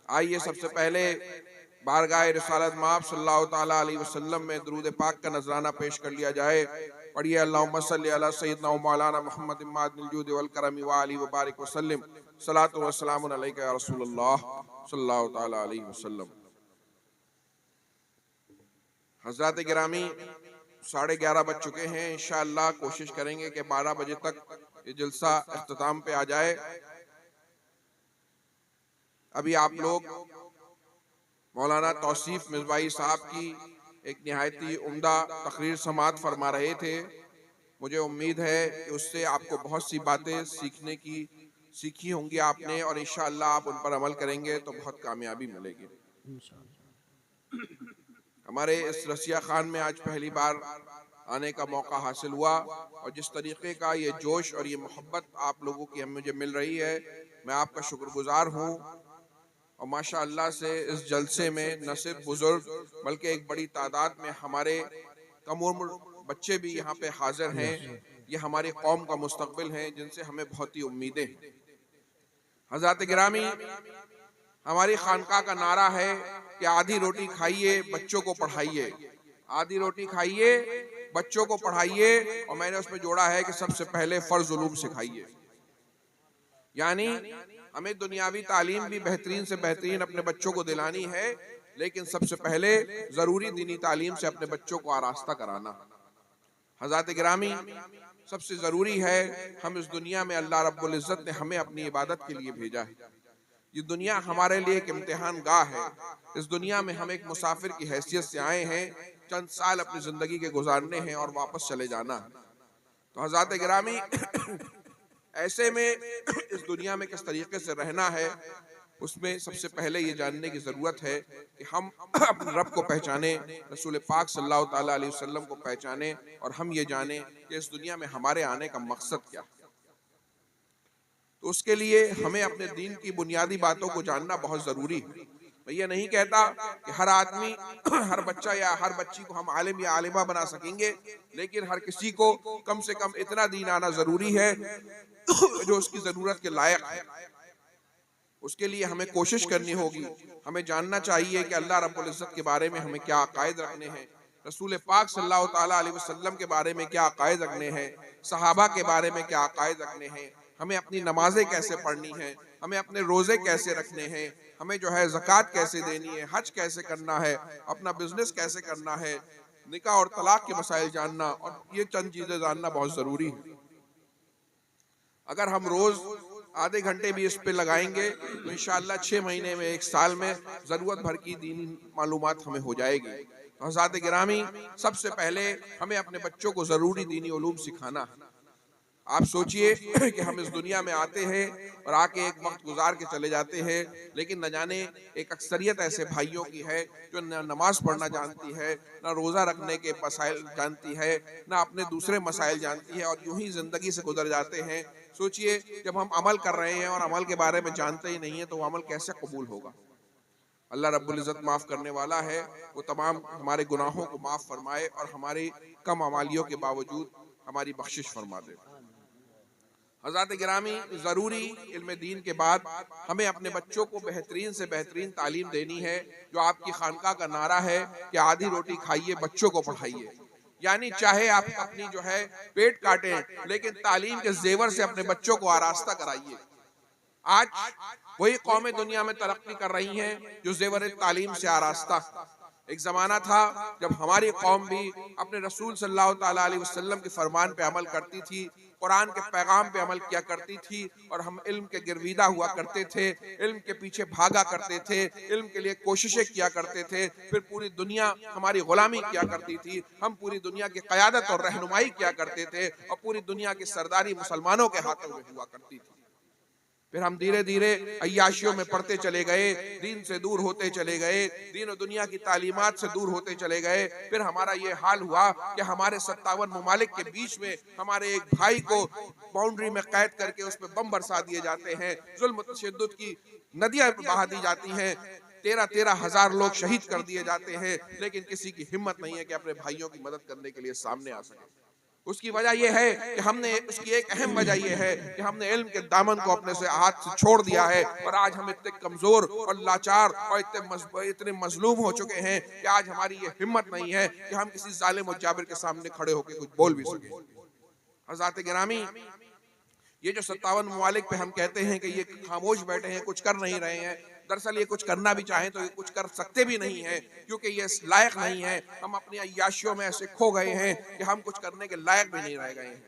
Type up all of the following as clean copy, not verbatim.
आइए सबसे पहले बारगाह रिसालत माब सल्लल्लाहु ताला अलैहि वसल्लम में दुरूद पाक का नजराना पेश कर लिया जाए। पढ़िए अल्लाहुम्मा सल्ली अला सय्यिदना व मौलाना मुहम्मद मादिल जूद वल करम व आलि व बारिक व सल्लिम सलातु व सलामुन अलैका या रसूलल्लाह सल्लल्लाहु ताला अलैहि वसल्लम। हज़रात गिरामी, 11:30 बज चुके हैं। इंशाअल्लाह कोशिश करेंगे कि 12 बजे तक ये जलसा इख्तिताम पे आ जाए। अभी आप लोग मौलाना तौसीफ मिज़वाई साहब की एक निहायती उम्दा तकरीर समात फरमा रहे थे। मुझे उम्मीद है कि उससे आपको बहुत सी बातें सीखी होंगी आपने, और इंशाअल्लाह आप उन पर अमल करेंगे तो बहुत कामयाबी मिलेगी। हमारे इस रसिया खान में आज पहली बार आने का मौका हासिल हुआ, और जिस तरीके का ये जोश और ये मोहब्बत आप लोगों की मुझे मिल रही है, मैं आपका शुक्रगुजार हूँ। और माशाअल्लाह से इस जलसे में न सिर्फ बुजुर्ग बल्कि एक बड़ी तादाद में हमारे कम उम्र बच्चे भी यहाँ पे हाजिर हैं। ये हमारी कौम का मुस्तकबिल हैं, जिनसे हमें बहुत ही उम्मीदें हैं। हज़रात गिरामी, हमारी खानका का नारा है कि आधी रोटी खाइए बच्चों को पढ़ाइए, आधी रोटी खाइए बच्चों को पढ़ाइए, और मैंने उसमें जोड़ा है कि सबसे पहले फर्ज उलूम सिखाइए। यानी हमें दुनियावी तालीम भी बेहतरीन से बेहतरीन अपने बच्चों को दिलानी है, लेकिन सबसे पहले जरूरी दीनी तालीम से अपने बच्चों को आरास्ता कराना। हज़रात गिरामी, सबसे जरूरी है, हम इस दुनिया में अल्लाह रब्बुल इज्जत ने हमें अपनी इबादत के लिए भेजा है। ये दुनिया हमारे लिए एक इम्तिहान गाह है। इस दुनिया में हम एक मुसाफिर की हैसियत से आए हैं, चंद साल अपनी जिंदगी के गुजारने हैं और वापस चले जाना है। तो हज़रात गिरामी, ऐसे में इस दुनिया में किस तरीके से रहना है, उसमें सबसे पहले ये जानने की ज़रूरत है कि हम अपने रब को पहचाने, रसूल पाक सल्लल्लाहु ताला अलैहि वसल्लम को पहचाने, और हम ये जाने कि इस दुनिया में हमारे आने का मकसद क्या है। तो उसके लिए हमें अपने दीन की बुनियादी बातों को जानना बहुत ज़रूरी है। मैं ये नहीं कहता कि हर आदमी हर बच्चा या हर बच्ची को हम आलिम या आलिमा बना सकेंगे, लेकिन हर किसी को कम से कम इतना दीन आना ज़रूरी है जो उसकी ज़रूरत के लायक है। उसके लिए हमें कोशिश करनी होगी। हमें जानना चाहिए कि अल्लाह रब्बुल इज्जत के बारे में हमें क्या अकायद रखने हैं, रसूल पाक सल्लल्लाहु ताला अलैहि वसल्लम के बारे में क्या अकायद रखने हैं, सहाबा के बारे में क्या अकायद रखने हैं, हमें अपनी नमाजें कैसे पढ़नी है, हमें अपने रोजे कैसे रखने हैं, हमें जो है ज़कात कैसे देनी है, हज कैसे करना है, अपना बिजनेस कैसे करना है, निकाह और तलाक के मसाइल जानना, और ये चंद चीज़ें जानना बहुत ज़रूरी है। अगर हम रोज आधे घंटे भी इस पे लगाएंगे तो इंशाअल्लाह 6 महीने में, 1 साल में ज़रूरत भर की दीनी मालूमात हमें हो जाएगी। तो हज़रात गिरामी, सबसे पहले हमें अपने बच्चों को ज़रूरी दीनी उलूम सिखाना है। आप सोचिए कि हम इस दुनिया में आते हैं और आके एक वक्त गुजार के चले जाते हैं, लेकिन न जाने एक अक्सरियत ऐसे भाइयों की है जो न नमाज पढ़ना जानती है, न रोज़ा रखने के मसाइल जानती है, न अपने दूसरे मसाइल जानती है, और यूं ही ज़िंदगी से गुजर जाते हैं। सोचिए, जब हम अमल कर रहे हैं और अमल के बारे में जानते ही नहीं है तो वो अमल कैसे कबूल होगा। अल्लाह रब्बुल इज़्ज़त माफ़ करने वाला है, वो तमाम हमारे गुनाहों को माफ़ फरमाए और हमारी कम अमालियों के बावजूद हमारी बख्शिश फरमा दे। हज़रात गिरामी, ज़रूरी इल्म दीन के बाद हमें अपने बच्चों को बेहतरीन से बेहतरीन तालीम देनी है, जो आपकी खानका का नारा है कि आधी रोटी खाइए बच्चों को पढ़ाइए। यानी चाहे आप अपनी जो है पेट काटें, लेकिन तालीम के जेवर से अपने बच्चों को आरास्ता कराइए। आज वही कौमें दुनिया में तरक्की कर रही हैं जो जेवर तालीम से आरास्ता। एक जमाना था जब हमारी कौम भी अपने रसूल सल्लल्लाहु ताला अलैहि वसल्लम के फरमान पे अमल करती थी, कुरान के पैगाम पे अमल किया करती थी, और हम इल्म के गिरविदा हुआ करते थे, इल्म के पीछे भागा करते थे, इल्म के लिए कोशिशें किया करते थे। फिर पूरी दुनिया हमारी गुलामी किया करती थी, हम पूरी दुनिया की क़यादत और रहनुमाई किया करते थे, और पूरी दुनिया की सरदारी मुसलमानों के हाथों में हुआ करती थी। फिर हम धीरे धीरे अय्याशियों में पढ़ते चले गए, दीन से दूर होते चले गए, दीन और दुनिया की तालीमात से दूर होते चले गए। फिर हमारा ये हाल हुआ कि हमारे 57 ममालिक के बीच में हमारे एक भाई को बाउंड्री में कैद करके उस पर बम बरसा दिए जाते हैं, जुल्म तशद्दुद की नदियां बहा दी जाती हैं, 13-13 हजार लोग शहीद कर दिए जाते हैं, लेकिन किसी की हिम्मत नहीं है कि अपने भाइयों की मदद करने के लिए सामने आ सके। उसकी वजह यह है कि हमने, उसकी एक अहम वजह यह है कि हमने इल्म के दामन को अपने से हाथ से छोड़ दिया है, और आज हम इतने कमजोर और लाचार और इतने मजलूम हो चुके हैं कि आज हमारी ये हिम्मत नहीं है कि हम किसी जालिम और जाबिर के सामने खड़े होकर कुछ बोल भी सके। हज़रात गिरामी, ये जो 57 ममालिक पे हम कहते हैं कि ये खामोश बैठे हैं, कुछ कर नहीं रहे हैं, दरअसल ये कुछ करना भी चाहें तो ये कुछ कर सकते भी नहीं है, क्योंकि ये लायक नहीं है। हम अपनी अय्याशियों में ऐसे खो गए हैं कि हम कुछ करने के लायक भी नहीं रह गए हैं।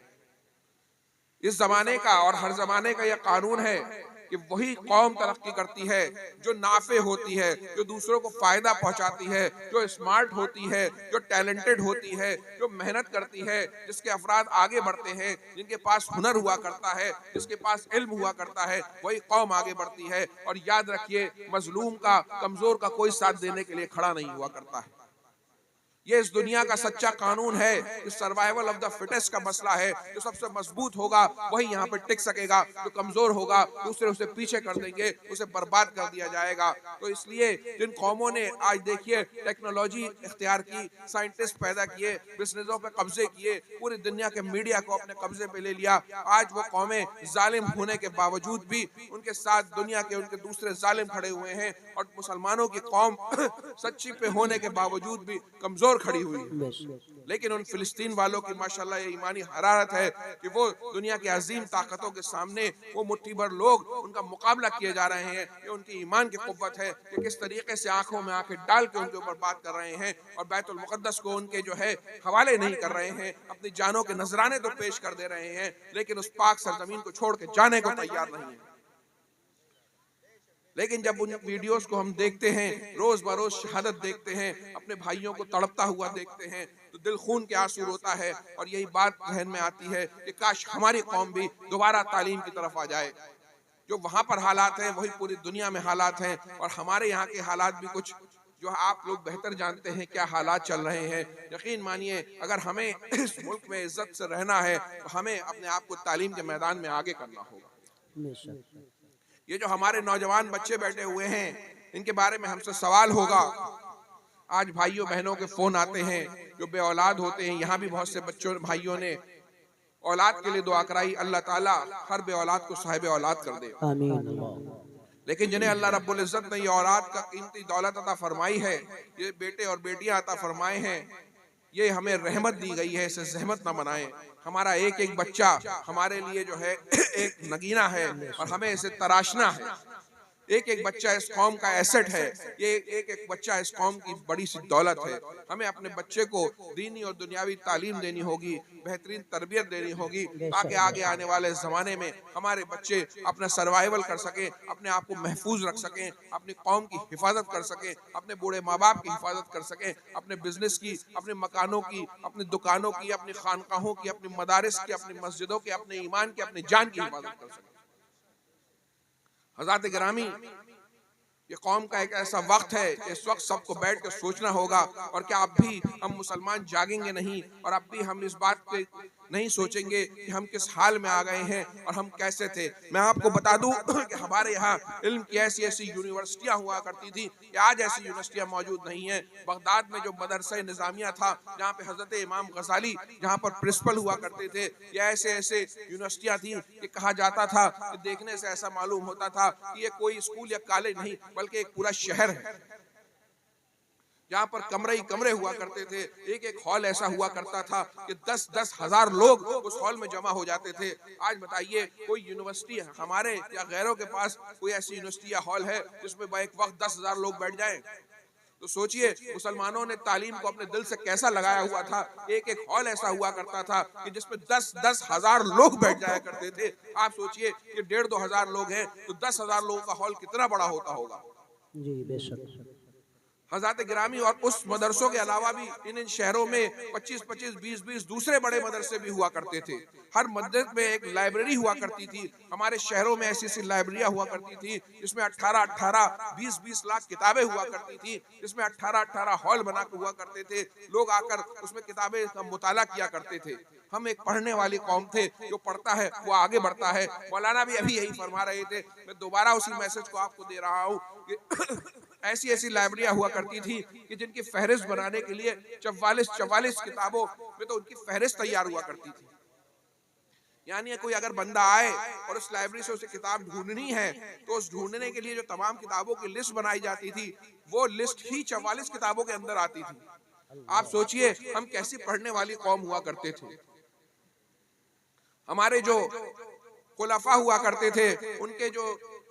इस जमाने का और हर जमाने का यह कानून है कि वही कौम तरक्की करती है जो नाफे होती है, जो दूसरों को फायदा पहुंचाती है, जो स्मार्ट होती है, जो टैलेंटेड होती है, जो मेहनत करती है, जिसके अफराद आगे बढ़ते हैं, जिनके पास हुनर हुआ करता है, जिसके पास इल्म हुआ करता है, वही कौम आगे बढ़ती है। और याद रखिए, मजलूम का, कमजोर का कोई साथ देने के लिए खड़ा नहीं हुआ करता है। ये इस दुनिया का सच्चा कानून है। इस सर्वाइवल ऑफ द फिटेस्ट का मसला है। जो सबसे मजबूत होगा वही यहाँ पे टिक सकेगा, जो कमजोर होगा दूसरे उसे पीछे कर देंगे, उसे बर्बाद कर दिया जाएगा। तो इसलिए जिन कौमों ने आज देखिए टेक्नोलॉजी इख्तियार की, साइंटिस्ट पैदा किए, बिजनेसों पे कब्जे किए, पूरी दुनिया के मीडिया को अपने कब्जे पे ले लिया, आज वो कौमें जालिम होने के बावजूद भी उनके साथ दुनिया के उनके दूसरे जालिम खड़े हुए हैं, और मुसलमानों की कौम सच्ची पे होने के बावजूद भी कमजोर खड़ी हुई है। लेकिन उन फिलिस्तीन वालों की माशाल्लाह ये ईमानी हरारत है कि वो दुनिया की अजीम ताकतों के सामने वो मुट्ठी भर लोग उनका मुकाबला किए जा रहे हैं। ये उनकी ईमान की कुव्वत है कि किस तरीके से आंखों में आंखें डाल के उनके ऊपर बात कर रहे हैं, और बैतुल मुकद्दस को उनके जो है हवाले नहीं कर रहे हैं, अपनी जानों के नजराने तो पेश कर दे रहे हैं, लेकिन उस पाक सरजमीन को छोड़ के जाने को तैयार नहीं है। लेकिन जब उन वीडियोस को हम देखते हैं, रोज बरोज शहादत देखते हैं, अपने भाइयों को तड़पता हुआ देखते हैं, तो दिल खून के आंसू रोता है। और यही बात जहन में आती है कि काश हमारी कौम भी दोबारा तालीम की तरफ आ जाए। जो वहां पर हालात हैं वही पूरी दुनिया में हालात हैं, और हमारे यहाँ के हालात भी कुछ जो आप लोग बेहतर जानते हैं क्या हालात चल रहे हैं। यकीन मानिए, अगर हमें इस मुल्क में इज्जत से रहना है तो हमें अपने आप को तालीम के मैदान में आगे करना होगा। ये जो हमारे नौजवान बच्चे बैठे हुए हैं, इनके बारे में हमसे सवाल होगा। आज भाइयों बहनों के फोन आते हैं जो बे औलाद होते हैं। यहाँ भी बहुत से बच्चों भाइयों ने औलाद के लिए दुआ कराई, अल्लाह ताला हर बे औलाद को साहिब औलाद कर दे, आमीन। लेकिन जिन्हें अल्लाह रब्बुल इज्जत ने ये औलाद का कीमती दौलत अता फरमाई है, ये बेटे और बेटियां अता फरमाए हैं, ये हमें रहमत दी गई है, इसे जहमत ना बनाएं। हमारा एक एक बच्चा हमारे लिए जो है एक नगीना है, और हमें इसे तराशना है। एक एक बच्चा इस कौम का एसेट है, ये एक एक बच्चा इस कौम की बड़ी सी दौलत है। हमें अपने बच्चे को दीनी और दुनियावी तालीम देनी होगी, बेहतरीन तरबियत देनी होगी, ताकि आगे आने वाले ज़माने में हमारे बच्चे अपना सर्वाइवल कर सकें, अपने आप को महफूज रख सकें, अपनी कौम की हिफाजत कर सकें, अपने बूढ़े माँ बाप की हिफाजत कर सकें, अपने बिजनेस की, अपने मकानों की, अपनी दुकानों की, अपनी खानकाहों की, अपनी मदारिस की, अपनी मस्जिदों की, अपने ईमान की, अपनी जान की हिफाजत कर सकें। हज़रात गिरामी, ये कौम का एक ऐसा वक्त है, इस वक्त सबको बैठ कर सोचना होगा। और क्या अब भी हम मुसलमान जागेंगे नहीं, और अब भी हम इस बात पे नहीं सोचेंगे कि हम किस हाल में आ गए हैं और हम कैसे थे। मैं आपको बता दूं कि हमारे यहाँ इल्म की ऐसी ऐसी यूनिवर्सिटियां हुआ करती थी कि आज ऐसी यूनिवर्सिटियां मौजूद नहीं है। बगदाद में जो मदरसा निज़ामिया था, जहाँ पे हजरत इमाम गजाली जहाँ पर प्रिंसिपल हुआ करते थे, या ऐसे ऐसे यूनिवर्सिटियां थी कि कहा जाता था कि देखने से ऐसा मालूम होता था कि ये कोई स्कूल या कॉलेज नहीं बल्कि एक पूरा शहर है, जहाँ पर कमरे ही कमरे हुआ करते थे। एक एक हॉल ऐसा हुआ करता था कि 10-10 हजार लोग उस हॉल में जमा हो जाते थे। आज बताइए, कोई यूनिवर्सिटी हमारे या गैरों के पास कोई ऐसी यूनिवर्सिटी या हॉल है जिसमें एक वक्त 10,000 लोग बैठ जाएं? तो सोचिए, मुसलमानों ने तालीम को अपने दिल से कैसा लगाया हुआ था। एक एक हॉल ऐसा हुआ करता था कि जिसमें 10-10 हजार लोग बैठ जाया करते थे। आप सोचिए कि 1,500-2 हजार लोग हैं तो 10,000 लोगों का हॉल कितना बड़ा होता होगा। जी बेशक। हज़रात गिरामी, और उस मदरसों के अलावा भी इन शहरों में 25-25, 20-20 दूसरे बड़े मदरसे भी हुआ करते थे। हर मस्जिद में एक लाइब्रेरी हुआ करती थी। हमारे शहरों में ऐसी ऐसी लाइब्रेरियां हुआ करती थी जिसमें 18-18, 20-20 लाख किताबें हुआ करती थी, जिसमें 18-18 हॉल बना के हुआ करते थे। लोग आकर उसमें किताबें का मुताला किया करते थे। हम एक पढ़ने वाली कौम थे, जो पढ़ता है वो आगे बढ़ता है। मौलाना भी अभी यही फरमा रहे थे। मैं दोबारा उसी मैसेज को आपको दे रहा हूँ कि ऐसी ऐसी लाइब्रेरियां हुआ करती थी कि जिनकी फहरिस्त बनाने के लिए 44 किताबों में तो उनकी फहरिस्त तैयार हुआ करती थी। यानी कोई अगर बंदा आए और उस लाइब्रेरी से उसे किताब ढूंढनी है तो उस ढूंढने के लिए जो तमाम किताबों की लिस्ट बनाई जाती थी वो लिस्ट ही 44 किताबों के अंदर आती थी। आप सोचिए हम कैसी पढ़ने वाली कौम हुआ करते थे। हमारे जो खुलाफा हुआ करते थे, उनके जो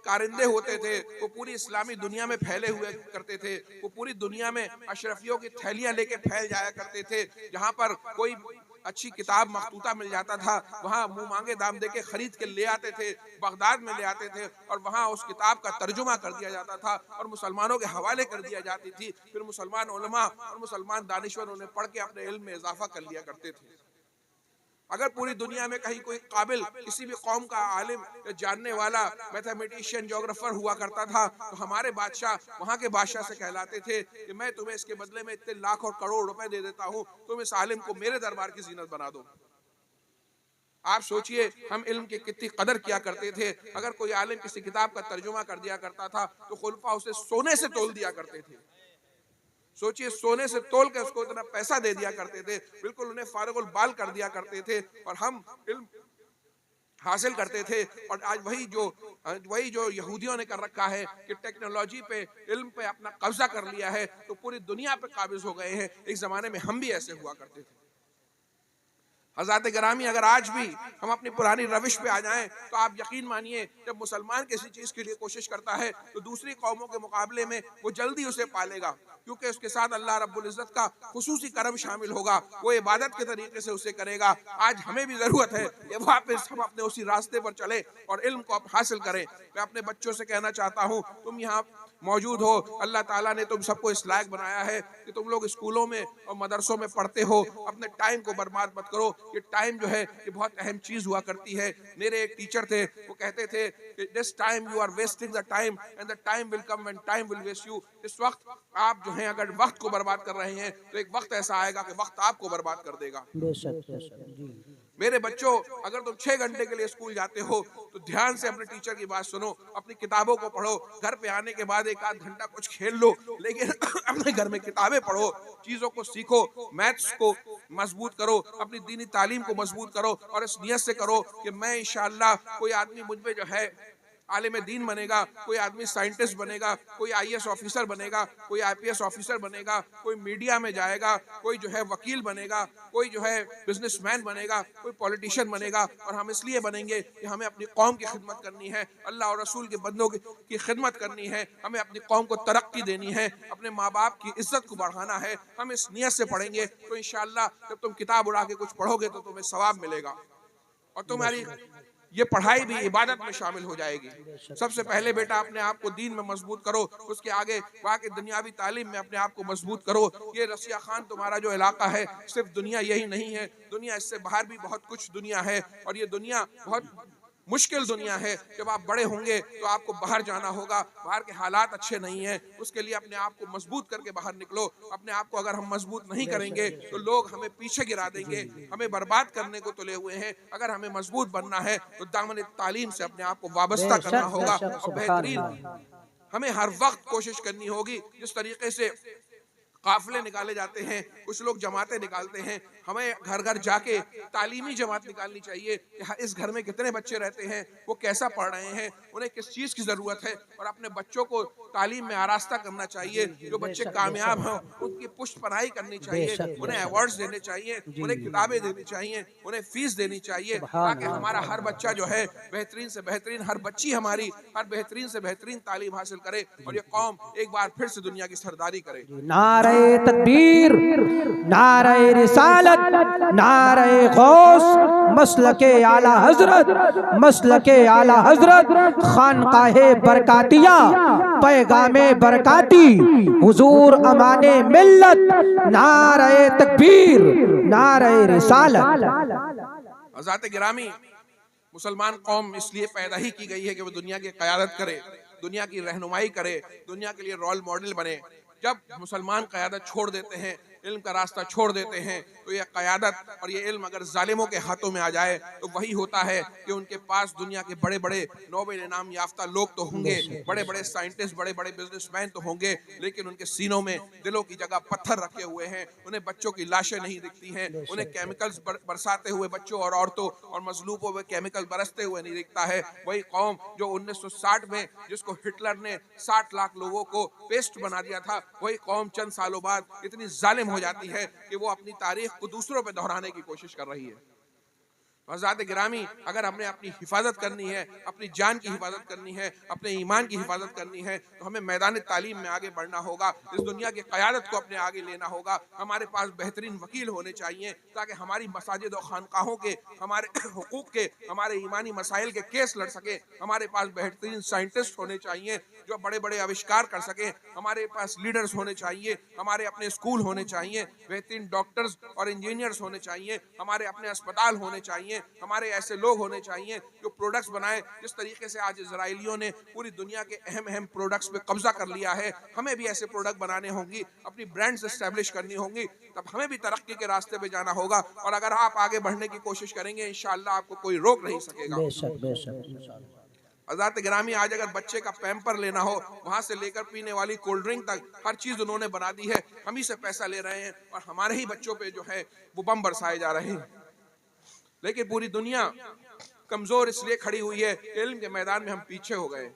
कारिंदे होते थे वो पूरी इस्लामी दुनिया में फैले हुए करते थे। वो पूरी दुनिया में अशरफियों की थैलियां लेके फैल जाया करते थे। जहां पर कोई अच्छी किताब मखतूता मिल जाता था वहां मुंह मांगे दाम देके खरीद के ले आते थे, बगदाद में ले आते थे और वहां उस किताब का तर्जुमा कर दिया जाता था और मुसलमानों के हवाले कर दिया जाती थी। फिर मुसलमान उलमा और मुसलमान दानिश्वर उन्हें पढ़ के अपने इल्म में इजाफा कर लिया करते थे। अगर पूरी दुनिया में कहीं कोई काबिल किसी भी कौम का आलिम या जानने वाला मैथमेटिशियन ज्योग्राफर हुआ करता था तो हमारे बादशाह वहां के बादशाह से कहलाते थे कि मैं तुम्हें इसके बदले में इतने लाख और करोड़ रुपए दे देता हूं, तुम इस आलिम को मेरे दरबार की जीनत बना दो। आप सोचिए हम इल्म की कितनी कदर किया करते थे। अगर कोई आलिम किसी किताब का तर्जुमा कर दिया करता था तो खुलफा उसे सोने से तोल दिया करते थे। सोचिए सोने से तोल के उसको इतना पैसा दे दिया करते थे, बिल्कुल उन्हें फारगुल बाल कर दिया करते थे और हम इल्म हासिल करते थे। और आज वही जो यहूदियों ने कर रखा है कि टेक्नोलॉजी पे इल्म पे अपना कब्जा कर लिया है तो पूरी दुनिया पे काबिज हो गए हैं। एक जमाने में हम भी ऐसे हुआ करते थे। हज़रात गिरामी, अगर आज भी हम अपनी पुरानी रविश पे आ जाएं तो आप यकीन मानिए जब मुसलमान किसी चीज के लिए कोशिश करता है तो दूसरी कौमों के मुकाबले में वो जल्दी उसे पालेगा, क्योंकि उसके साथ अल्लाह रब्बुल इज्जत का खुसूसी करम शामिल होगा। वो इबादत के तरीके से उसे करेगा। आज हमें भी जरूरत है कि वापस हम अपने उसी रास्ते पर चले और इल्म को हासिल करें। मैं अपने बच्चों से कहना चाहता हूँ, तुम यहाँ मौजूद हो, अल्लाह ताला ने तुम सबको इस लायक बनाया है कि तुम लोग स्कूलों में और मदरसों में पढ़ते हो। अपने टाइम को बर्बाद मत करो। ये टाइम जो है ये बहुत अहम चीज हुआ करती है। मेरे एक टीचर थे, वो कहते थे कि this time you are wasting the time and the time will come when time will waste you. इस वक्त आप जो हैं अगर वक्त को बर्बाद कर रहे हैं तो एक वक्त ऐसा आएगा कि वक्त आपको बर्बाद कर देगा। मेरे बच्चों, अगर तुम 6 घंटे के लिए स्कूल जाते हो तो ध्यान से अपने टीचर की बात सुनो, अपनी किताबों को पढ़ो। घर पे आने के बाद एक आध घंटा कुछ खेल लो, लेकिन अपने घर में किताबें पढ़ो, चीजों को सीखो, मैथ्स को मजबूत करो, अपनी दीनी तालीम को मजबूत करो और इस नियत से करो कि मैं इंशाअल्लाह कोई आदमी मुझ में जो है आलिम दीन बनेगा, कोई आदमी साइंटिस्ट बनेगा, कोई आईएएस ऑफिसर बनेगा, कोई आईपीएस ऑफिसर बनेगा, कोई मीडिया में जाएगा, कोई जो है वकील बनेगा, कोई जो है बिजनेसमैन बनेगा, कोई पॉलिटिशियन बनेगा। और हम इसलिए बनेंगे कि हमें अपनी कौम की खिदमत करनी है, अल्लाह और रसूल के बंदों की खिदमत करनी है, हमें अपनी कौम को तरक्की देनी है, अपने माँ बाप की इज्जत को बढ़ाना है। हम इस नियत से पढ़ेंगे तो इंशाअल्लाह जब तुम किताब उड़ा के कुछ पढ़ोगे तो तुम्हें सवाब मिलेगा और तुम्हारी ये पढ़ाई भी इबादत में शामिल हो जाएगी। सबसे पहले बेटा अपने आप को दीन में मजबूत करो, उसके आगे वहाँ के दुनियावी तालीम में अपने आप को मजबूत करो। ये रसिया खान तुम्हारा जो इलाका है सिर्फ दुनिया यही नहीं है, दुनिया इससे बाहर भी बहुत कुछ दुनिया है और ये दुनिया बहुत मुश्किल दुनिया है। जब आप बड़े होंगे तो आपको बाहर जाना होगा, बाहर के हालात अच्छे नहीं हैं, उसके लिए अपने आप को मजबूत करके बाहर निकलो। अपने आप को अगर हम मजबूत नहीं करेंगे तो लोग हमें पीछे गिरा देंगे, हमें बर्बाद करने को तुले हुए हैं। अगर हमें मजबूत बनना है तो दामन तालीम से अपने आप को वाबस्ता करना होगा और बेहतरीन हमें हर वक्त कोशिश करनी होगी। जिस तरीके से काफिले निकाले जाते हैं, कुछ लोग जमातें निकालते हैं, हमें घर घर जाके तालीमी जमात निकालनी चाहिए कि इस घर में कितने बच्चे रहते हैं, वो कैसा पढ़ रहे हैं, उन्हें किस चीज़ की ज़रूरत है और अपने बच्चों को तालीम में आरास्ता करना चाहिए। जो बच्चे कामयाब हों उनकी पुष्ट पढ़ाई करनी चाहिए, उन्हें अवार्ड्स देने चाहिए, उन्हें किताबें देनी चाहिए, उन्हें फीस देनी चाहिए, ताकि हमारा हर बच्चा जो है बेहतरीन से बेहतरीन, हर बच्ची हमारी हर बेहतरीन से बेहतरीन तालीम हासिल करे और ये कौम एक बार फिर से दुनिया की सरदारी करे। नारे तकबीर, नारे रिसालत, नारे गौस, मसलके आला हजरत, मसलके आला हजरत, खानकाहे बरकातिया, पैगामे बरकाती, हुजूर अमाने मिल्लत, नारे तकबीर, नारे रिसालत। हज़रात गिरामी, मुसलमान कौम इसलिए पैदा ही की गई है कि वो दुनिया की क़यादत करे, दुनिया की रहनुमाई करे, दुनिया के लिए रोल मॉडल बने। जब मुसलमान क़यादत छोड़ देते हैं इल्म का रास्ता छोड़ देते हैं, तो ये क़यादत और ये इल्म अगर जालिमों के हाथों में आ जाए तो वही होता है कि उनके पास दुनिया के बड़े बड़े नोबेल इनाम याफ्ता लोग तो होंगे, बड़े बड़े साइंटिस्ट, बड़े बड़े बिजनेसमैन तो होंगे, लेकिन उनके सीनों में दिलों की जगह पत्थर रखे हुए हैं। उन्हें बच्चों की लाशें नहीं दिखती हैं, उन्हें केमिकल्स बरसाते हुए बच्चों और औरतों और मजलूबों में केमिकल बरसते हुए नहीं दिखता है। वही कौम जो 1960 में जिसको हिटलर ने 60 लाख लोगों को पेस्ट बना दिया था, वही कौम चंद सालों बाद इतनी जालिम हो जाती है कि वो अपनी तारीख को दूसरों पे दोहराने की कोशिश कर रही है। हज़रात गिरामी, अगर हमने अपनी हिफाजत करनी है, अपनी जान की हिफाजत करनी है, अपने ईमान की हिफाजत करनी है, तो हमें मैदान तालीम में आगे बढ़ना होगा। इस दुनिया की क़यादत को अपने आगे लेना होगा। हमारे पास बेहतरीन वकील होने चाहिए ताकि हमारी मसाजिद और खानकाहों के, हमारे हुकूक के, हमारे ईमानी मसाइल के केस लड़ सके। हमारे पास बेहतरीन साइंटिस्ट होने चाहिए जो बड़े बड़े आविष्कार कर सके। हमारे पास लीडर्स होने चाहिए, हमारे अपने स्कूल होने चाहिए, बेहतरीन डॉक्टर्स और इंजीनियर्स होने चाहिए, हमारे अपने अस्पताल होने चाहिए, हमारे ऐसे लोग होने चाहिए जो प्रोडक्ट्स बनाएं। जिस तरीके से आज इजराइलियों ने पूरी दुनिया के अहम अहम प्रोडक्ट्स पे कब्जा कर लिया है, हमें भी ऐसे प्रोडक्ट बनाने होंगी, अपनी ब्रांड्स एस्टेब्लिश करनी होंगी, तब हमें भी तरक्की के रास्ते पे जाना होगा। और अगर आप आगे बढ़ने की कोशिश करेंगे, इंशाअल्लाह आपको कोई रोक नहीं सकेगा। बेशक बेशक। हज़रात गिरामी, आज अगर बच्चे का पैम्पर लेना हो, वहां से लेकर पीने वाली कोल्ड ड्रिंक तक हर चीज उन्होंने बना दी है। हम ही से पैसा ले रहे हैं और हमारे ही बच्चों पे जो है वो बम बरसाए जा रहे हैं। लेकिन पूरी दुनिया कमजोर इसलिए खड़ी हुई है, इल्म के मैदान में हम पीछे हो गए।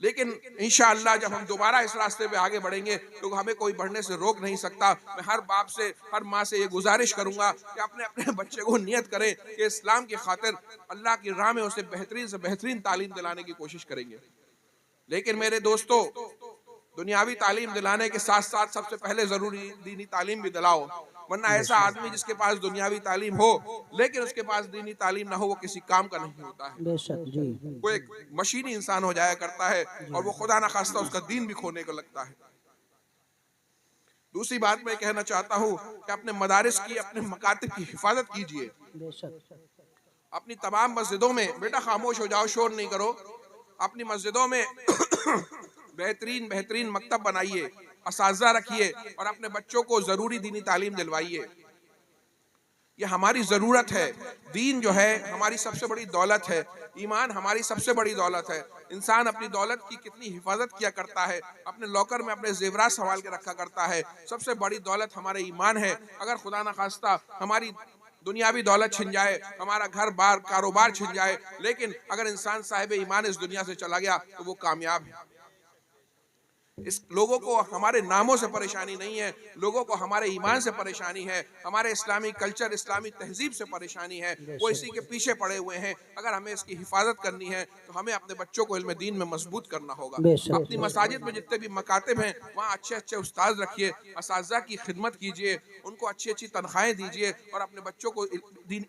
लेकिन इंशाअल्लाह जब हम दोबारा इस रास्ते पे आगे बढ़ेंगे तो हमें कोई बढ़ने से रोक नहीं सकता। मैं हर बाप से, हर माँ से ये गुजारिश करूंगा कि अपने अपने बच्चे को नियत करें कि इस्लाम की खातिर अल्लाह की राह में उसे बेहतरीन से बेहतरीन तालीम दिलाने की कोशिश करेंगे। लेकिन मेरे दोस्तों, दुनियावी तालीम दिलाने के साथ साथ सबसे पहले जरूरी दीनी तालीम भी दिलाओ, वरना ऐसा आदमी जिसके पास दुनियावी तालीम हो लेकिन उसके पास दीनी तालीम ना हो, वो किसी काम का नहीं होता है। बेशक जी। वो एक मशीनी इंसान हो जाया करता है और वो खुदा ना खास्ता उसका दीन भी खोने को लगता है। दूसरी बात मैं कहना चाहता हूँ कि अपने मदारिस की, अपने मकातिब की हिफाजत कीजिए। अपनी तमाम मस्जिदों में, बेटा खामोश हो जाओ, शोर नहीं करो, अपनी मस्जिदों में बेहतरीन बेहतरीन मकतब बनाइए, असाज़ा रखिए और अपने बच्चों को जरूरी दीनी तालीम दिलवाइए। ये हमारी जरूरत है। दीन जो है हमारी सबसे बड़ी दौलत है, ईमान हमारी सबसे बड़ी दौलत है। इंसान अपनी दौलत की कितनी हिफाजत किया करता है, अपने लॉकर में अपने जेवरात संभाल के रखा करता है। सबसे बड़ी दौलत हमारे ईमान है। अगर खुदा ना खास्ता हमारी दुनियावी दौलत छिन जाए, हमारा घर बार कारोबार छिन जाए, लेकिन अगर इंसान साहिब ईमान इस दुनिया से चला गया तो वो कामयाब है। इस लोगों को हमारे नामों से परेशानी नहीं है, लोगों को हमारे ईमान से परेशानी है, हमारे इस्लामी कल्चर, इस्लामी तहजीब से परेशानी है। वो इसी के पीछे पड़े हुए हैं। अगर हमें इसकी हिफाजत करनी है तो हमें अपने बच्चों को इल्म दीन में मजबूत करना होगा। अपनी मसाजिद में जितने भी मकातिब हैं वहाँ अच्छे अच्छे उस्ताद रखिए, असातिज़ा की खिदमत कीजिए, उनको अच्छी अच्छी तनख्वाहें दीजिए और अपने बच्चों को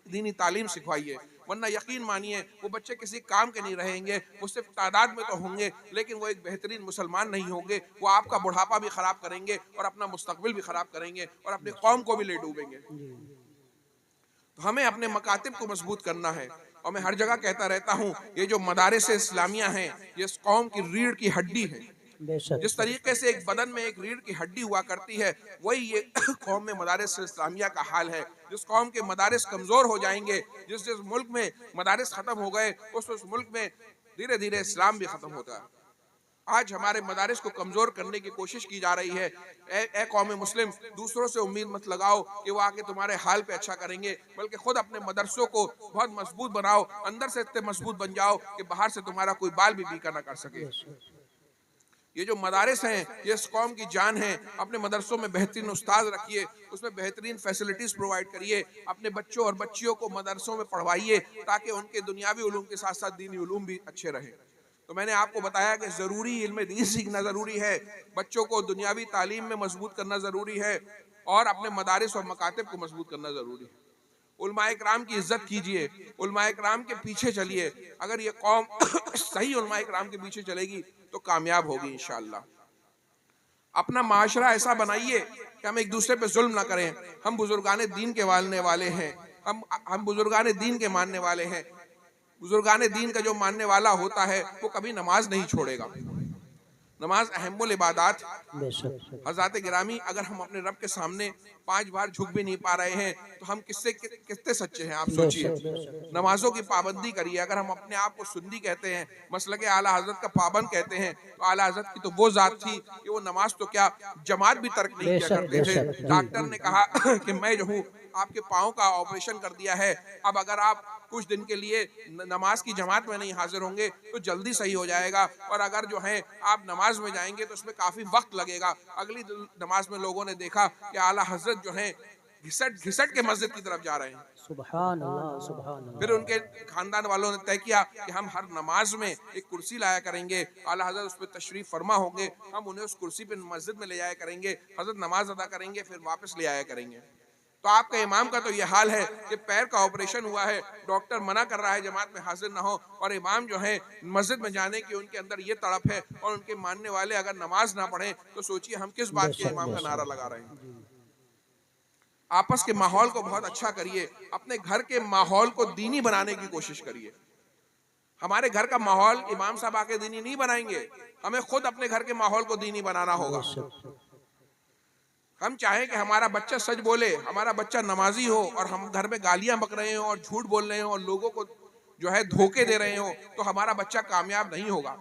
दीनी तालीम सिखवाइए। वरना यकीन मानिए वो बच्चे किसी काम के नहीं रहेंगे। वो सिर्फ तादाद में तो होंगे लेकिन वो एक बेहतरीन मुसलमान नहीं होंगे। वो आपका बुढ़ापा भी खराब करेंगे और अपना मुस्तकबिल भी खराब करेंगे और अपनी कौम को भी ले डूबेंगे। तो हमें अपने मकातिब को मजबूत करना है। और मैं हर जगह कहता रहता हूँ, ये जो मदारिस इस्लामिया हैं ये इस कौम की रीढ़ की हड्डी है। जिस तरीके से एक बदन में एक रीढ़ की हड्डी हुआ करती है, वही ये कौम में मदारिस इस्लामिया का हाल है। जिस कौम के मदारिस कमजोर हो जाएंगे, जिस जिस मुल्क में मदारिस खत्म हो गए, उस मुल्क में धीरे धीरे इस्लाम भी खत्म होता है। आज हमारे मदारिस को कमजोर करने की कोशिश की जा रही है। ए कौम मुस्लिम, दूसरों से उम्मीद मत लगाओ कि वो आके तुम्हारे हाल पे अच्छा करेंगे, बल्कि खुद अपने मदरसों को बहुत मजबूत बनाओ। अंदर से इतने मजबूत बन जाओ कि बाहर से तुम्हारा कोई बाल भी बीका ना कर सके। ये जो मदारिस हैं ये इस कौम की जान है। अपने मदरसों में बेहतरीन उस्ताद रखिए, उसमें बेहतरीन फैसिलिटीज़ प्रोवाइड करिए। अपने बच्चों और बच्चियों को मदरसों में पढ़वाइए ताकि उनके दुनियावी उलूम के साथ साथ दीनी उलूम भी अच्छे रहे। तो मैंने आपको बताया कि ज़रूरी इल्म दीन सीखना ज़रूरी है, बच्चों को दुनियावी तालीम में मजबूत करना ज़रूरी है और अपने मदारिस और मकातिब को मजबूत करना ज़रूरी है। उलमाए कराम की इज्जत कीजिए, उलमाए कराम के पीछे चलिए। अगर ये कौम सही उलमाए कराम के पीछे चलेगी तो कामयाब होगी इंशाअल्लाह। अपना माशरा ऐसा बनाइए कि हम एक दूसरे पे जुल्म ना करें। हम बुजुर्गाने दीन के मानने वाले हैं, हम बुजुर्गाने दीन के मानने वाले हैं। बुजुर्गाने दीन का जो मानने वाला होता है वो कभी नमाज नहीं छोड़ेगा। नमाज अहमुल इबादात। बेशक हज़रात गिरामी, अगर हम अपने रब के सामने 5 बार झुक भी नहीं पा रहे हैं तो हम कितने सच्चे हैं, आप सोचिए। बेशक नमाजों की पाबंदी करिए। अगर हम अपने आप को सुन्नी कहते हैं, मसलके आला हजरत का पाबंद कहते हैं, तो आला हजरत की तो वो जात थी कि वो नमाज तो क्या जमात भी तर्क नहीं किया बेशक करते थे। बेशक डॉक्टर ने कहा कि मैं जो हूँ आपके पाँव का ऑपरेशन कर दिया है, अब अगर आप कुछ दिन के लिए नमाज की जमात में नहीं हाजिर होंगे तो जल्दी सही हो जाएगा, और अगर जो है आप नमाज में जाएंगे तो उसमें काफी वक्त लगेगा। अगली नमाज में लोगों ने देखा कि आला हजरत जो है घिसट घिसट के मस्जिद की तरफ जा रहे हैं। सुभान अल्लाह सुभान फिर अल्लाह। उनके खानदान वालों ने तय किया कि हम हर नमाज में एक कुर्सी लाया करेंगे, आला हजरत उस पर तशरीफ फरमा होंगे, हम उन्हें उस कुर्सी पे मस्जिद में ले जाया करेंगे, हजरत नमाज अदा करेंगे, फिर वापस ले आया करेंगे। तो आपका इमाम का तो ये हाल है कि पैर का ऑपरेशन हुआ है, डॉक्टर मना कर रहा है जमात में हाजिर ना हो, और इमाम जो है मस्जिद में जाने की उनके अंदर ये तड़प है, और उनके मानने वाले अगर नमाज ना पढ़े तो सोचिए हम किस बात के बेशक इमाम का नारा बेशक लगा रहे हैं। आपस के माहौल को बहुत अच्छा करिए, अपने घर के माहौल को दीनी बनाने की कोशिश करिए। हमारे घर का माहौल इमाम साहब आके दीनी नहीं बनाएंगे, हमें खुद अपने घर के माहौल को दीनी बनाना होगा। बेशक हम चाहें कि हमारा बच्चा सच बोले, हमारा बच्चा नमाजी हो, और हम घर में गालियां बक रहे हो और झूठ बोल रहे हो और लोगों को जो है धोखे दे रहे हो, तो हमारा बच्चा कामयाब नहीं होगा।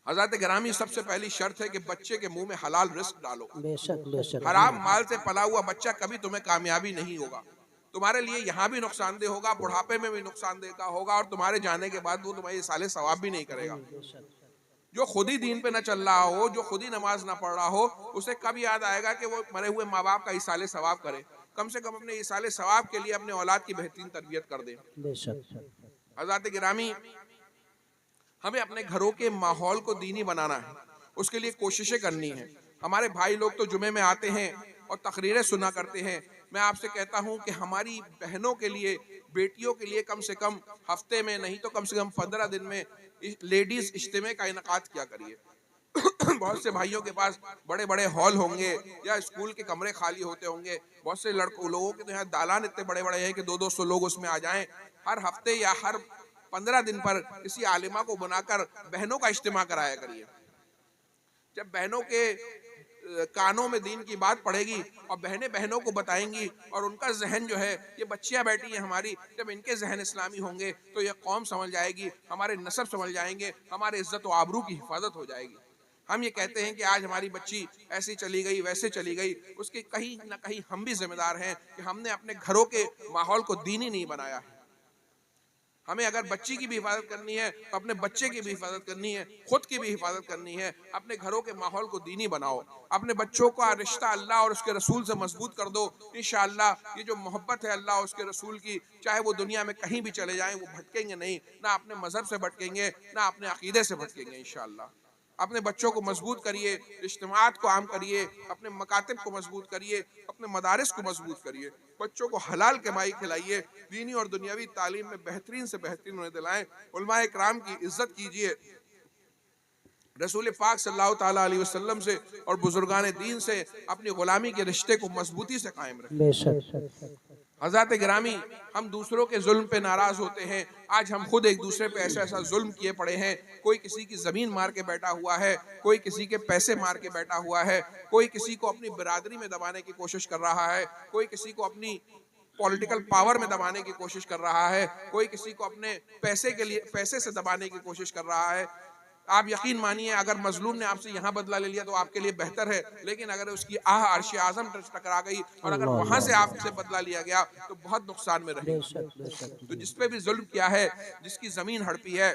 हज़रत गिरामी, सबसे पहली शर्त है कि बच्चे के मुंह में हलाल रिस्क डालो। बेशक बेशक हराम माल से पला हुआ बच्चा कभी तुम्हें कामयाबी नहीं होगा। तुम्हारे लिए यहाँ भी नुकसानदेह होगा, बुढ़ापे में भी नुकसानदेह का होगा, और तुम्हारे जाने के बाद वो तुम्हारे साले सवाब भी नहीं करेगा। जो खुद ही दीन पे न चल रहा हो, जो खुद ही नमाज ना पढ़ रहा हो, उसे कब याद आएगा कि वो मरे हुए माँ बाप का इसाले सवाब करे। कम से कम अपने इसाले सवाब के लिए अपने औलाद की बेहतरीन तरबियत कर दे। बेशक हज़रत गिरामी, हमें अपने घरों के माहौल को दीनी बनाना है, उसके लिए कोशिशें करनी है। हमारे भाई लोग तो जुमे में आते हैं और तकरीरें सुना करते हैं। मैं आपसे कहता हूं कि हमारी बहनों के लिए, बेटियों के लिए कम से कम हफ्ते में नहीं तो कम से कम 15 दिन में लेडीज इज्तिमा का इनकाद किया करिए। बहुत से भाइयों के पास बड़े बड़े हॉल होंगे या स्कूल के कमरे खाली होते होंगे। बहुत से लोगों के तो यहाँ दालान इतने बड़े बड़े हैं कि 200-200 लोग उसमें आ जाएं। हर हफ्ते या हर 15 दिन पर किसी आलिमा को बुलाकर बहनों का इज्तिमा कराया करिए। जब बहनों के कानों में दीन की बात पड़ेगी और बहनें बहनों को बताएंगी, और उनका जहन जो है, ये बच्चियां बैठी हैं हमारी, जब इनके जहन इस्लामी होंगे तो ये कौम समझ जाएगी, हमारे नस्ब समझ जाएंगे, हमारे इज्जत व आबरू की हिफाजत हो जाएगी। हम ये कहते हैं कि आज हमारी बच्ची ऐसी चली गई, वैसे चली गई, उसके कहीं ना कहीं हम भी जिम्मेदार हैं कि हमने अपने घरों के माहौल को दीनी नहीं बनाया है। हमें अगर बच्ची की भी हिफाजत करनी है तो अपने बच्चे की भी हिफाजत करनी है, खुद की भी हिफाजत करनी है। अपने घरों के माहौल को दीनी बनाओ, अपने बच्चों का रिश्ता अल्लाह और उसके रसूल से मजबूत कर दो। इंशाअल्लाह ये जो मोहब्बत है अल्लाह और उसके रसूल की, चाहे वो दुनिया में कहीं भी चले जाएं, वो भटकेंगे नहीं, ना अपने मजहब से भटकेंगे, ना अपने अकीदे से भटकेंगे। इंशाअल्लाह अपने बच्चों को मजबूत करिए, इज्तिमात को आम करिए, अपने मकातिब को मजबूत करिए, अपने मदारिस को मजबूत करिए, बच्चों को हलाल कमाई खिलाइए, दीनी और दुनियावी तालीम में बेहतरीन से बेहतरीन उन्हें दिलाएं। उलमाए इकराम की इज्जत कीजिए, रसूल पाक सल्लल्लाहु ताला अलैहि वसल्लम से और बुजुर्गान दीन से अपनी गुलामी के रिश्ते को मजबूती से कायम रखें। बेशक हज़रत गिरामी, हम दूसरों के जुल्म पे नाराज होते हैं। आज हम खुद एक दूसरे पे ऐसा ऐसा जुल्म किए पड़े हैं। कोई किसी की जमीन मार के बैठा हुआ है, कोई किसी के पैसे मार के बैठा हुआ है, कोई किसी को अपनी बिरादरी में दबाने की कोशिश कर रहा है, कोई किसी को अपनी पॉलिटिकल पावर में दबाने की कोशिश कर रहा है, कोई किसी को अपने पैसे से दबाने की कोशिश कर रहा है। आप यकीन मानिए, अगर मजलूम ने आपसे यहाँ बदला ले लिया तो आपके लिए बेहतर है, लेकिन अगर उसकी अर्श आज़म टकरा गई और अगर वहां से आपसे बदला लिया गया तो बहुत नुकसान में रहेगा। तो जिस पे भी जुल्म किया है, जिसकी जमीन हड़पी है,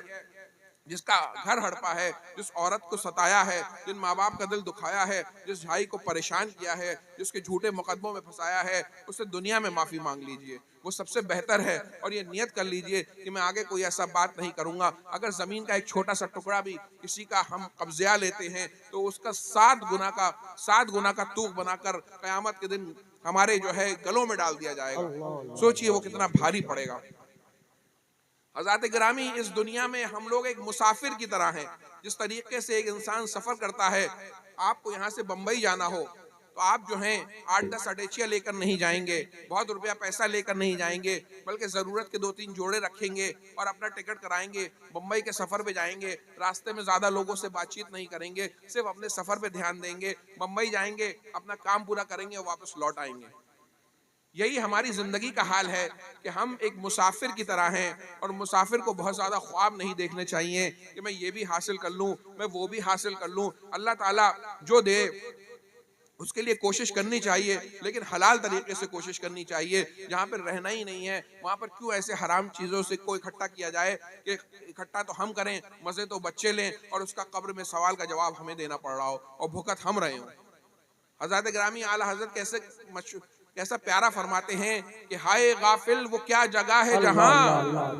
जिसका घर हड़पा है, जिस औरत को सताया है, जिन माँ बाप का दिल दुखाया है, जिस भाई को परेशान किया है, जिसके झूठे मुकदमों में फंसाया है, उससे दुनिया में माफी मांग लीजिए, वो सबसे बेहतर है। और ये नियत कर लीजिए कि मैं आगे कोई ऐसा बात नहीं करूंगा। अगर जमीन का एक छोटा सा टुकड़ा भी किसी का हम कब्जा लेते हैं तो उसका 7 गुना का तूक बनाकर कयामत के दिन हमारे जो है गलों में डाल दिया जाएगा। सोचिए वो कितना भारी पड़ेगा। हज़रत गिरामी, इस दुनिया में हम लोग एक मुसाफिर की तरह हैं। जिस तरीके से एक इंसान सफर करता है, आपको यहाँ से बम्बई जाना हो तो आप जो हैं 8-10 अटैचियाँ लेकर नहीं जाएंगे, बहुत रुपया पैसा लेकर नहीं जाएंगे, बल्कि ज़रूरत के 2-3 जोड़े रखेंगे और अपना टिकट कराएंगे, मुंबई के सफ़र पे जाएंगे, रास्ते में ज़्यादा लोगों से बातचीत नहीं करेंगे, सिर्फ अपने सफ़र पे ध्यान देंगे, मुंबई जाएंगे, अपना काम पूरा करेंगे और वापस लौट आएंगे। यही हमारी जिंदगी का हाल है कि हम एक मुसाफिर की तरह हैं और मुसाफिर को बहुत ज़्यादा ख्वाब नहीं देखने चाहिए कि मैं ये भी हासिल कर लूँ, मैं वो भी हासिल कर लूँ। अल्लाह ताला जो दे उसके लिए कोशिश करनी चाहिए, लेकिन हलाल तरीके से कोशिश करनी चाहिए। जहाँ पर रहना ही नहीं है वहाँ पर क्यों ऐसे हराम चीज़ों से को इकट्ठा किया जाए कि इकट्ठा तो हम करें, मज़े तो बच्चे लें और उसका कब्र में सवाल का जवाब हमें देना पड़ रहा हो और भुगत हम रहे हों। हज़रत ग्रामी आला हज़रत कैसा प्यारा फरमाते हैं कि हाय गाफिल वो क्या जगह है जहाँ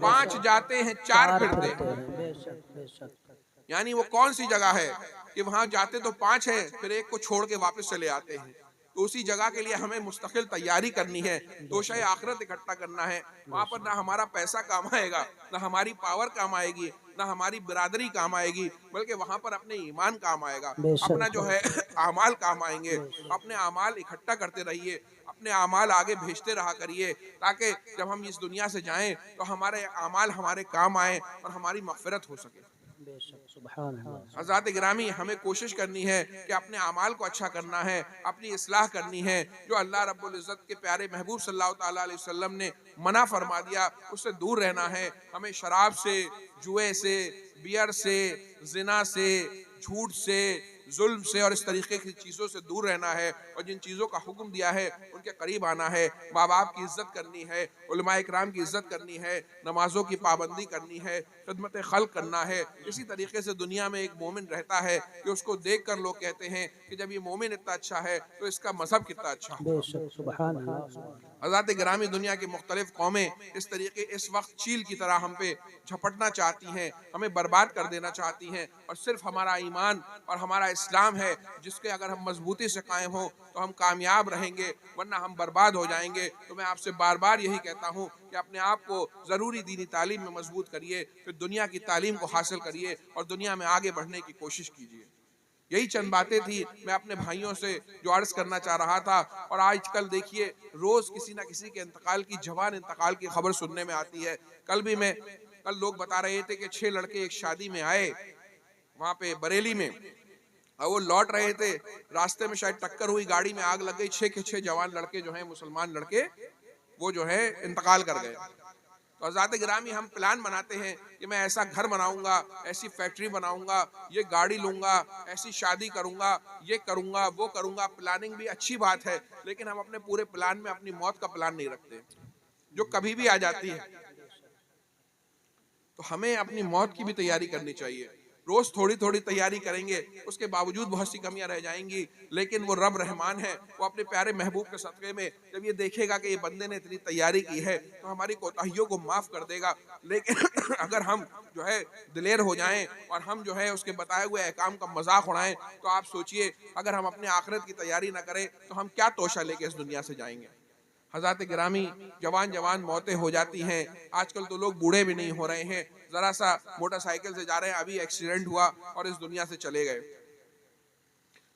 5 जाते हैं 4 फिरते हैं। बेशक बेशक। यानी वो कौन सी जगह है कि वहां जाते तो 5 हैं, फिर एक को छोड़ के वापस चले आते हैं। तो उसी जगह के लिए हमें मुस्तकिल तैयारी करनी है, तोशा आखिरत इकट्ठा करना है। वहां पर ना हमारा पैसा काम आएगा, ना हमारी पावर काम आएगी, ना हमारी बिरादरी काम आएगी, बल्कि वहां पर अपने ईमान काम आएगा, अपना जो है आमाल काम आएंगे। अपने आमाल इकट्ठा करते रहिए, अपने आमाल आगे भेजते रहा करिए, ताकि जब हम इस दुनिया से जाएं तो हमारे आमाल हमारे काम आए और हमारी मग़फ़िरत हो सके। बेशक सुभान अल्लाह। हज़रात गिरामी हमें कोशिश करनी है कि अपने अमाल को अच्छा करना है, अपनी इस्लाह करनी है। जो अल्लाह रब्बुल इज़्ज़त के प्यारे महबूब सल्लल्लाहु ताला अलैहि वसल्लम ने मना फरमा दिया उससे दूर रहना है। हमें शराब से, जुए से, बियर से, जिना से, झूठ से, जुल्म से और इस तरीके की चीज़ों से दूर रहना है और जिन चीज़ों का हुक्म दिया है उनके करीब आना है। माँ बाप की इज़्ज़त करनी है, उलमाए इकराम की इज़्ज़त करनी है, नमाजों की पाबंदी करनी है, खिदमत खल्क़ करना है। इसी तरीके से दुनिया में एक मोमिन रहता है कि उसको देख कर लोग कहते हैं कि जब ये मोमिन इतना अच्छा है तो इसका मज़हब कितना अच्छा होगा। बेशक सुभान अल्लाह। हज़रात गिरामी दुनिया की मुख्तलिफ कौमें इस तरीके इस वक्त चील की तरह हम पे झपटना चाहती हैं, हमें बर्बाद कर देना चाहती हैं और सिर्फ हमारा ईमान और हमारा इस्लाम है जिसके अगर हम मजबूती से कायम हों तो हम कामयाब रहेंगे, वरना हम बर्बाद हो जाएंगे। तो मैं आपसे बार बार यही कहता हूँ कि अपने आप को ज़रूरी दीनी तालीम में मजबूत करिए, फिर दुनिया की तालीम को हासिल करिए और दुनिया में आगे बढ़ने की कोशिश कीजिए। यही चंद बातें थी मैं अपने भाइयों से जो अर्ज करना चाह रहा था। और आजकल देखिए रोज किसी ना किसी के इंतकाल की, जवान इंतकाल की खबर सुनने में आती है। कल लोग बता रहे थे कि 6 लड़के एक शादी में आए वहां पे बरेली में और वो लौट रहे थे, रास्ते में शायद टक्कर हुई, गाड़ी में आग लग गई, 6 के 6 जवान लड़के जो हैं मुसलमान लड़के वो जो है इंतकाल कर गए। तो हज़रात गिरामी हम प्लान बनाते हैं कि मैं ऐसा घर बनाऊंगा, ऐसी फैक्ट्री बनाऊंगा, ये गाड़ी लूंगा, ऐसी शादी करूंगा, ये करूंगा, वो करूंगा। प्लानिंग भी अच्छी बात है, लेकिन हम अपने पूरे प्लान में अपनी मौत का प्लान नहीं रखते जो कभी भी आ जाती है। तो हमें अपनी मौत की भी तैयारी करनी चाहिए। रोज थोड़ी थोड़ी तैयारी करेंगे, उसके बावजूद बहुत सी कमियां रह जाएंगी, लेकिन वो रब रहमान है, वो अपने प्यारे महबूब के सदक़े में जब ये देखेगा कि ये बंदे ने इतनी तैयारी की है तो हमारी कोताहियों को माफ़ कर देगा। लेकिन अगर हम जो है दिलेर हो जाएं और हम जो है उसके बताए हुए अहकाम का मजाक उड़ाएं, तो आप सोचिए अगर हम अपने आखिरत की तैयारी ना करें तो हम क्या तोशा लेके इस दुनिया से जाएंगे। हज़रात गिरामी जवान जवान मौतें हो जाती हैं, आजकल तो लोग बूढ़े भी नहीं हो रहे हैं, ज़रा सा मोटरसाइकिल से जा रहे हैं, अभी एक्सीडेंट हुआ और इस दुनिया से चले गए।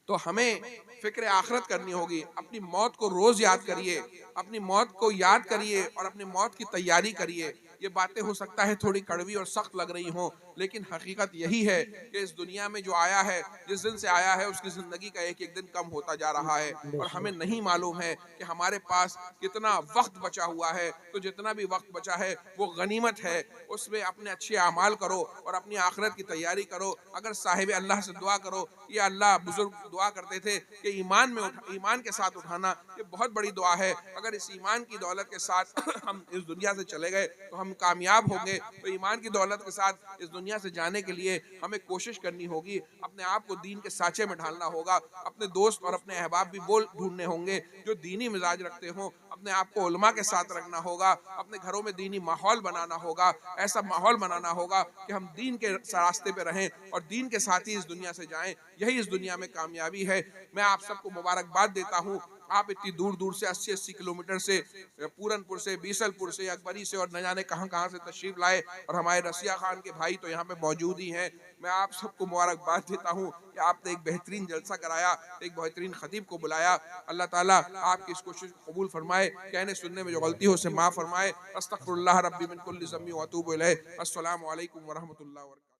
तो हमें फिक्र आखिरत करनी होगी। अपनी मौत को रोज़ याद करिए, अपनी मौत को याद करिए और अपनी मौत की तैयारी करिए। ये बातें हो सकता है थोड़ी कड़वी और सख्त लग रही हों, लेकिन हकीकत यही है कि इस दुनिया में जो आया है, जिस दिन से आया है उसकी ज़िंदगी का एक एक दिन कम होता जा रहा है और हमें नहीं मालूम है कि हमारे पास कितना वक्त बचा हुआ है। तो जितना भी वक्त बचा है वो गनीमत है, उसमें अपने अच्छे अमाल करो और अपनी आखिरत की तैयारी करो। अगर साहिब अल्लाह से दुआ करो, या अल्लाह, बुजुर्ग दुआ करते थे कि ईमान के साथ उठाना, ये बहुत बड़ी दुआ है। अगर इस ईमान की दौलत के साथ हम इस दुनिया से चले गए तो हम कामयाब होंगे। तो ईमान की दौलत के साथ इस दुनिया से जाने के लिए हमें कोशिश करनी होगी, अपने आप को दीन के साँचे में ढालना होगा, अपने दोस्त और अपने अहबाब भी बोल ढूंढने होंगे जो दीनी मिजाज रखते हों, अपने आप को उलमा के साथ रखना होगा, अपने घरों में दीनी माहौल बनाना होगा, ऐसा माहौल बनाना होगा कि हम दीन के रास्ते पे रहें और दीन के साथ ही इस दुनिया से जाएं। यही इस दुनिया में कामयाबी है। मैं आप सबको मुबारकबाद देता हूँ। आप इतनी दूर दूर से 80-80 किलोमीटर से, पूरनपुर से, बीसलपुर से, अकबरी से और न जाने कहां कहां से तशरीफ लाए, और हमारे रसिया खान के भाई तो यहाँ पे मौजूद ही हैं। मैं आप सबको मुबारकबाद देता हूँ कि आपने एक बेहतरीन जलसा कराया, एक बेहतरीन खतीब को बुलाया। अल्लाह ताला आपकी इस कोशिश को कबूल फरमाए, कहने सुनने में जो गलती हो उसे माफ़ फरमाए। अस्तगफिरुल्लाह रब्बी मिन कुल्लि ज़म्बि व अतूबु इलैह। अस्सलामु अलैकुम व रहमतुल्लाहि व बरकातुहू।